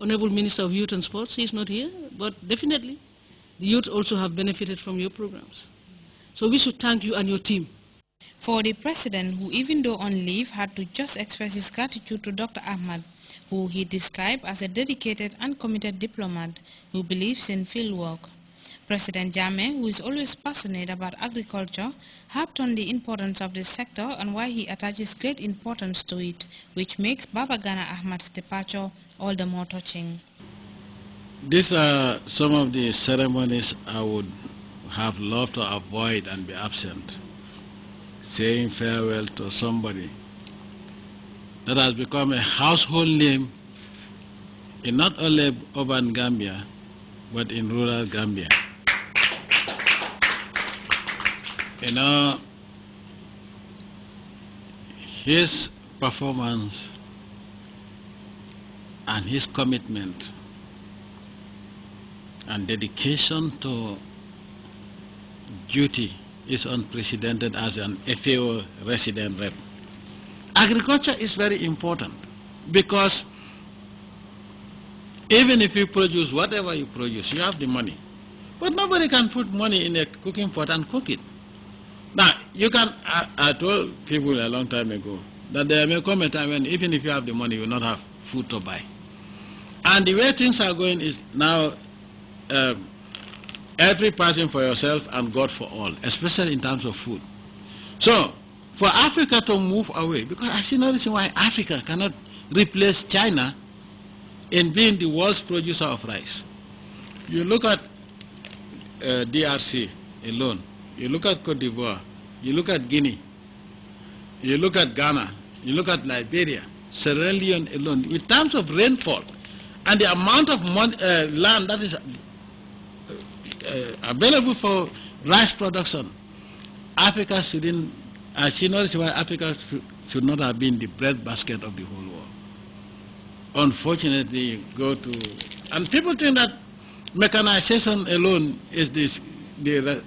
Honorable Minister of Youth and Sports, he's not here, but definitely the youth also have benefited from your programs. So we should thank you and your team. For the president, who even though on leave had to just express his gratitude to Dr. Ahmed, who he described as a dedicated and committed diplomat who believes in fieldwork. President Jammeh, who is always passionate about agriculture, harped on the importance of this sector and why he attaches great importance to it, which makes Baba Gana Ahmad's departure all the more touching. These are some of the ceremonies I would have loved to avoid and be absent. Saying farewell to somebody that has become a household name in not only urban Gambia, but in rural Gambia. You know, his performance and his commitment and dedication to duty is unprecedented as an FAO resident rep. Agriculture is very important because even if you produce whatever you produce, you have the money. But nobody can put money in a cooking pot and cook it. Now, you can, I told people a long time ago that there may come a time when even if you have the money, you will not have food to buy. And the way things are going is now every person for yourself and God for all, especially in terms of food. So, for Africa to move away, because I see no reason why Africa cannot replace China in being the world's producer of rice. You look at DRC alone, you look at Cote d'Ivoire, you look at Guinea, you look at Ghana, you look at Liberia, Sierra Leone alone, in terms of rainfall and the amount of land that is available for rice production, Africa shouldn't, I see no reason why Africa should not have been the breadbasket of the whole world. Unfortunately, you go to, and people think that mechanization alone is this, there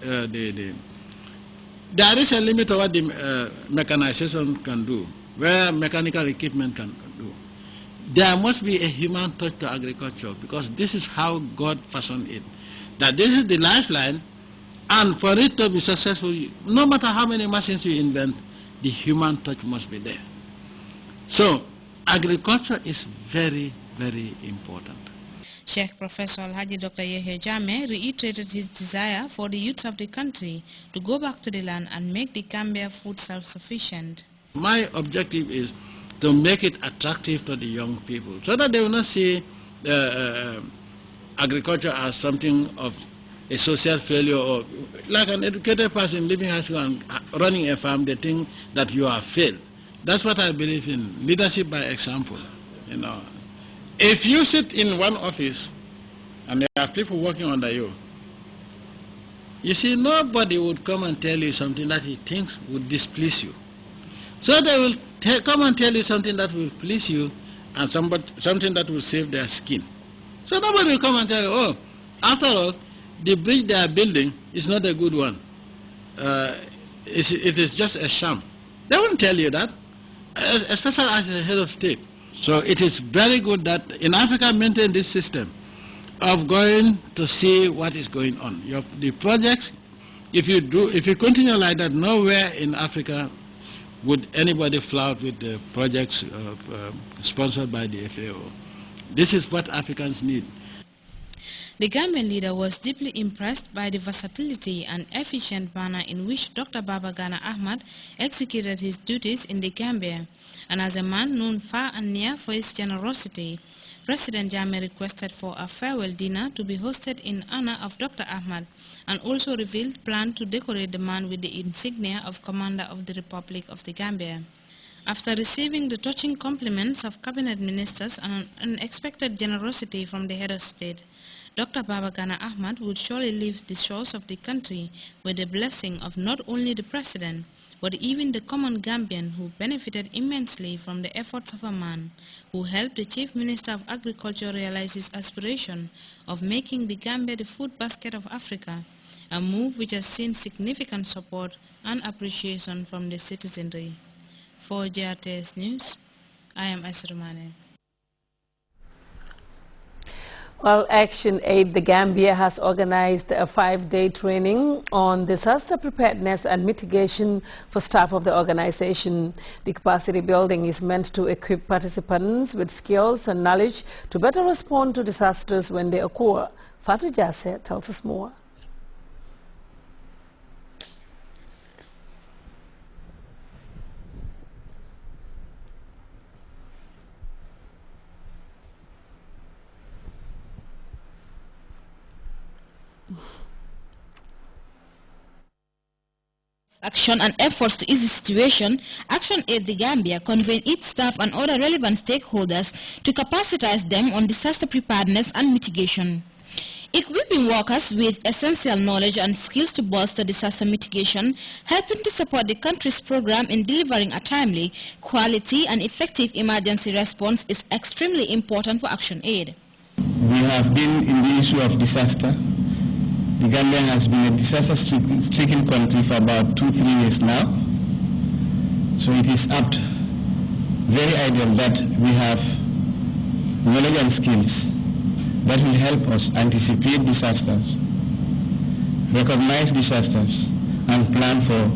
is a limit to what the mechanization can do, where mechanical equipment can do. There must be a human touch to agriculture because this is how God fashioned it. That this is the lifeline, and for it to be successful, no matter how many machines you invent, the human touch must be there. So, agriculture is very, very important. Sheikh Professor Alhaji Dr. Yehya Jammeh reiterated his desire for the youth of the country to go back to the land and make the Gambia food self-sufficient. My objective is to make it attractive to the young people so that they will not see agriculture as something of a social failure, or like an educated person living high school and running a farm, they think that you have failed. That's what I believe in, leadership by example. You know, if you sit in one office and there are people working under you, you see, nobody would come and tell you something that he thinks would displease you. So they will come and tell you something that will please you and something that will save their skin. So nobody will come and tell you, oh, after all, the bridge they are building is not a good one. It is just a sham. They won't tell you that, especially as a head of state. So it is very good that in Africa maintain this system of going to see what is going on. The projects, if you continue like that, nowhere in Africa would anybody flout with the projects sponsored by the FAO. This is what Africans need. The Gambian leader was deeply impressed by the versatility and efficient manner in which Dr. Baba Gana Ahmed executed his duties in the Gambia, and as a man known far and near for his generosity, President Jammeh requested for a farewell dinner to be hosted in honor of Dr. Ahmed and also revealed plans to decorate the man with the insignia of Commander of the Republic of the Gambia. After receiving the touching compliments of cabinet ministers and unexpected generosity from the head of state, Dr. Baba Gana Ahmed would surely leave the shores of the country with the blessing of not only the president, but even the common Gambian who benefited immensely from the efforts of a man who helped the Chief Minister of Agriculture realize his aspiration of making the Gambia the food basket of Africa, a move which has seen significant support and appreciation from the citizenry. For Grts News, I am Esrumane. Well, Action Aid the Gambia has organized a 5-day training on disaster preparedness and mitigation for staff of the organization. The capacity building is meant to equip participants with skills and knowledge to better respond to disasters when they occur. Fatou Jasseh tells us more. Action and efforts to ease the situation, Action Aid the Gambia convened its staff and other relevant stakeholders to capacitize them on disaster preparedness and mitigation. Equipping workers with essential knowledge and skills to bolster disaster mitigation, helping to support the country's program in delivering a timely, quality and effective emergency response is extremely important for Action Aid. We have been in the issue of disaster. The Gambia has been a disaster-stricken country for about 2-3 years now. So it is apt, very ideal that we have knowledge and skills that will help us anticipate disasters, recognize disasters, and plan for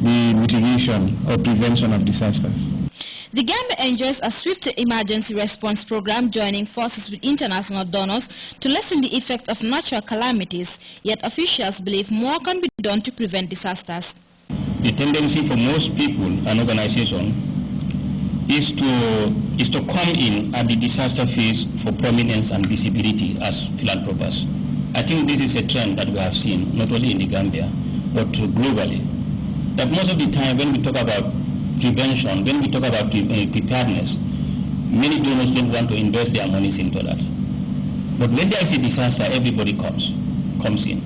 the mitigation or prevention of disasters. The Gambia enjoys a swift emergency response program joining forces with international donors to lessen the effect of natural calamities, yet officials believe more can be done to prevent disasters. The tendency for most people and organizations is to come in at the disaster phase for prominence and visibility as philanthropists. I think this is a trend that we have seen, not only in the Gambia, but globally. That most of the time when we talk about prevention, when we talk about preparedness, many donors don't want to invest their monies into that. But when there is a disaster, everybody comes in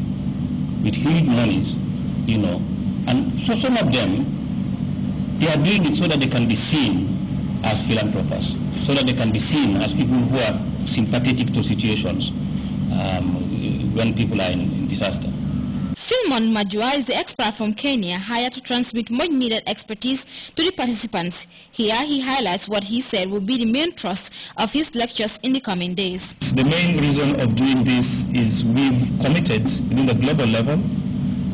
with huge monies, you know. And so some of them, they are doing it so that they can be seen as philanthropists, so that they can be seen as people who are sympathetic to situations when people are in disaster. Philemon Majua is the expert from Kenya hired to transmit much-needed expertise to the participants. Here he highlights what he said will be the main thrust of his lectures in the coming days. The main reason of doing this is we've committed within the global level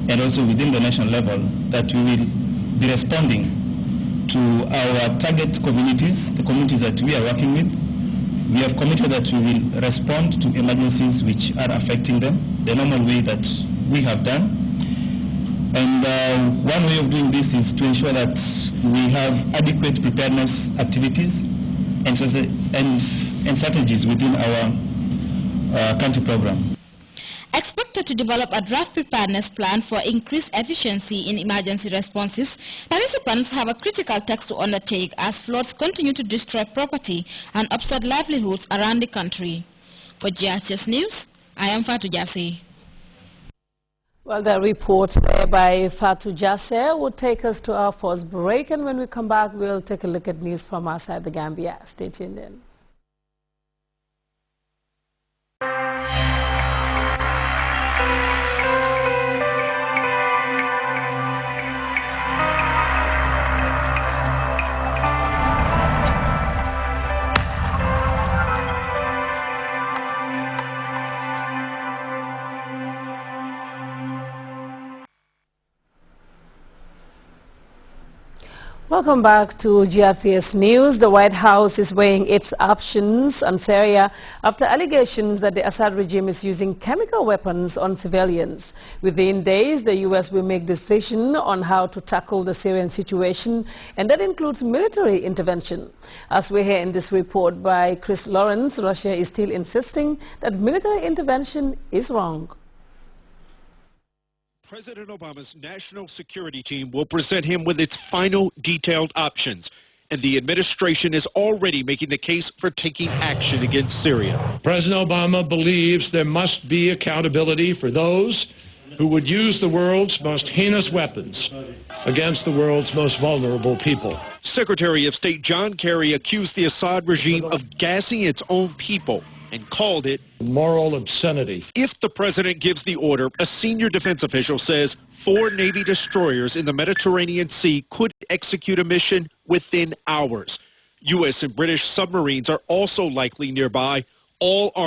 and also within the national level that we will be responding to our target communities, the communities that we are working with. We have committed that we will respond to emergencies which are affecting them, the normal way that we have done. And one way of doing this is to ensure that we have adequate preparedness activities and strategies within our country program. Expected to develop a draft preparedness plan for increased efficiency in emergency responses, participants have a critical task to undertake as floods continue to destroy property and upset livelihoods around the country. For Grts News, I am Fatou Jasseh. Well, the report there by Fatou Jasseh would take us to our first break, and when we come back, we'll take a look at news from outside the Gambia. Stay tuned in. Welcome back to Grts News. The White House is weighing its options on Syria after allegations that the Assad regime is using chemical weapons on civilians. Within days, the U.S. will make decision on how to tackle the Syrian situation, and that includes military intervention. As we hear in this report by Chris Lawrence, Russia is still insisting that military intervention is wrong. President Obama's national security team will present him with its final detailed options, and the administration is already making the case for taking action against Syria. President Obama believes there must be accountability for those who would use the world's most heinous weapons against the world's most vulnerable people. Secretary of State John Kerry accused the Assad regime of gassing its own people and called it moral obscenity. If the president gives the order, a senior defense official says 4 Navy destroyers in the Mediterranean Sea could execute a mission within hours. U.S. and British submarines are also likely nearby, all armed.